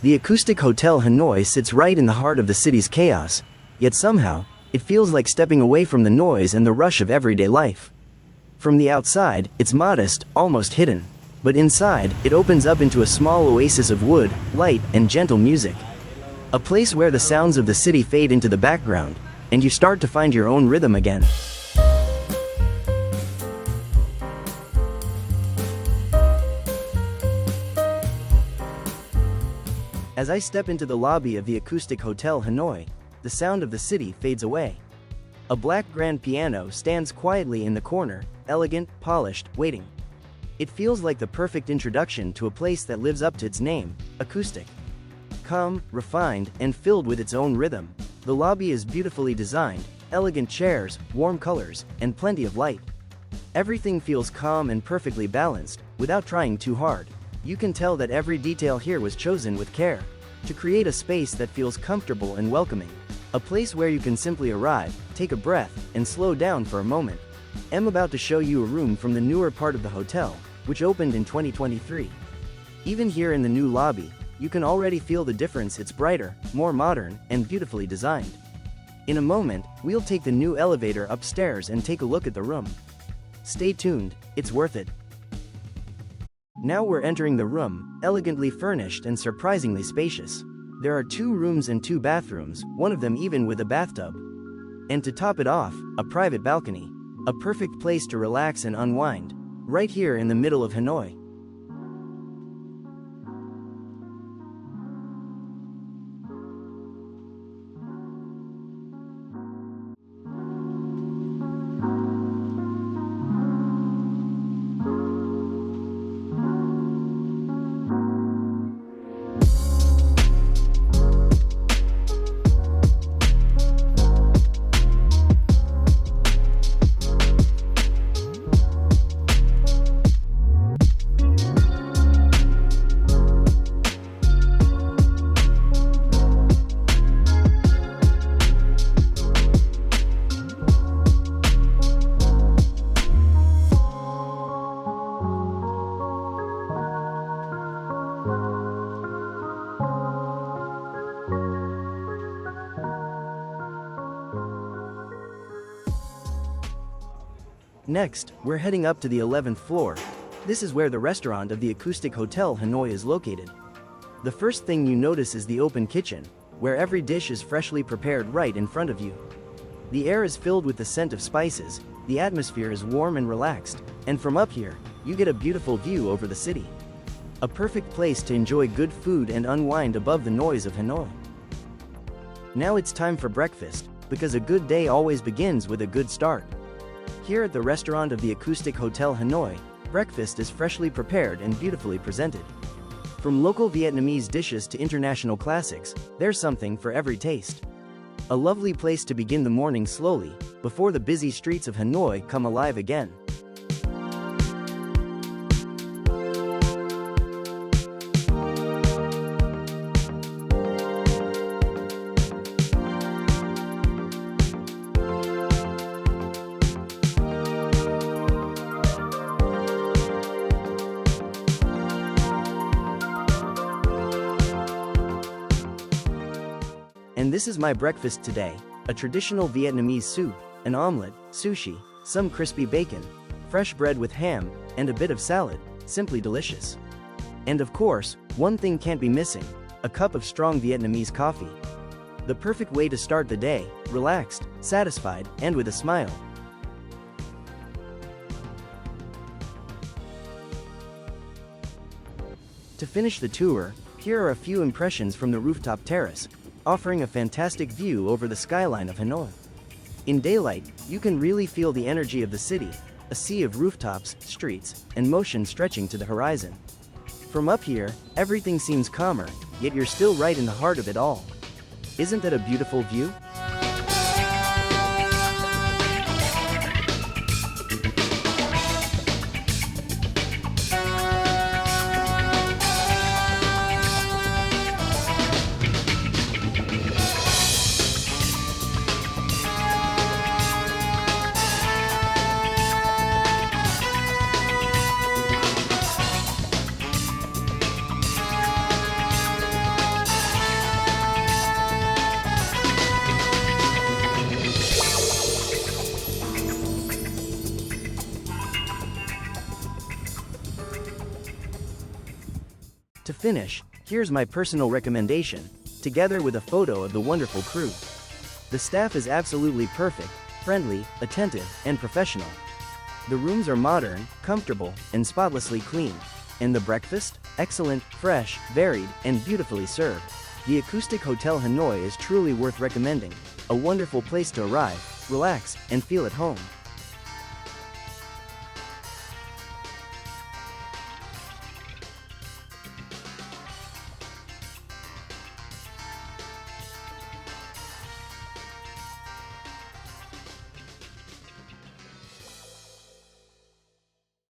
The Acoustic Hotel Hanoi sits right in the heart of the city's chaos, yet somehow, it feels like stepping away from the noise and the rush of everyday life. From the outside, it's modest, almost hidden. But inside, it opens up into a small oasis of wood, light, and gentle music. A place where the sounds of the city fade into the background, and you start to find your own rhythm again. As I step into the lobby of the Acoustic Hotel Hanoi, the sound of the city fades away. A black grand piano stands quietly in the corner, elegant, polished, waiting. It feels like the perfect introduction to a place that lives up to its name, acoustic. Calm, refined, and filled with its own rhythm, the lobby is beautifully designed, elegant chairs, warm colors, and plenty of light. Everything feels calm and perfectly balanced, without trying too hard. You can tell that every detail here was chosen with care, to create a space that feels comfortable and welcoming. A place where you can simply arrive, take a breath, and slow down for a moment. I'm about to show you a room from the newer part of the hotel, which opened in 2023. Even here in the new lobby, you can already feel the difference. It's brighter, more modern, and beautifully designed. In a moment, we'll take the new elevator upstairs and take a look at the room. Stay tuned, it's worth it. Now we're entering the room, elegantly furnished and surprisingly spacious. There are 2 rooms and 2 bathrooms, one of them even with a bathtub. And to top it off, a private balcony. A perfect place to relax and unwind, right here in the middle of Hanoi. Next, we're heading up to the 11th floor. This is where the restaurant of the Acoustic Hotel Hanoi is located. The first thing you notice is the open kitchen, where every dish is freshly prepared right in front of you. The air is filled with the scent of spices, the atmosphere is warm and relaxed, and from up here, you get a beautiful view over the city. A perfect place to enjoy good food and unwind above the noise of Hanoi. Now it's time for breakfast, because a good day always begins with a good start. Here at the restaurant of the Acoustic Hotel Hanoi, breakfast is freshly prepared and beautifully presented. From local Vietnamese dishes to international classics, there's something for every taste. A lovely place to begin the morning slowly, before the busy streets of Hanoi come alive again. And this is my breakfast today, a traditional Vietnamese soup, an omelette, sushi, some crispy bacon, fresh bread with ham, and a bit of salad, simply delicious. And of course, one thing can't be missing, a cup of strong Vietnamese coffee. The perfect way to start the day, relaxed, satisfied, and with a smile. To finish the tour, here are a few impressions from the rooftop terrace, offering a fantastic view over the skyline of Hanoi. In daylight, you can really feel the energy of the city, a sea of rooftops, streets, and motion stretching to the horizon. From up here, everything seems calmer, yet you're still right in the heart of it all. Isn't that a beautiful view? To finish, here's my personal recommendation, together with a photo of the wonderful crew. The staff is absolutely perfect, friendly, attentive, and professional. The rooms are modern, comfortable, and spotlessly clean. And the breakfast? Excellent, fresh, varied, and beautifully served. The Acoustic Hotel Hanoi is truly worth recommending. A wonderful place to arrive, relax, and feel at home.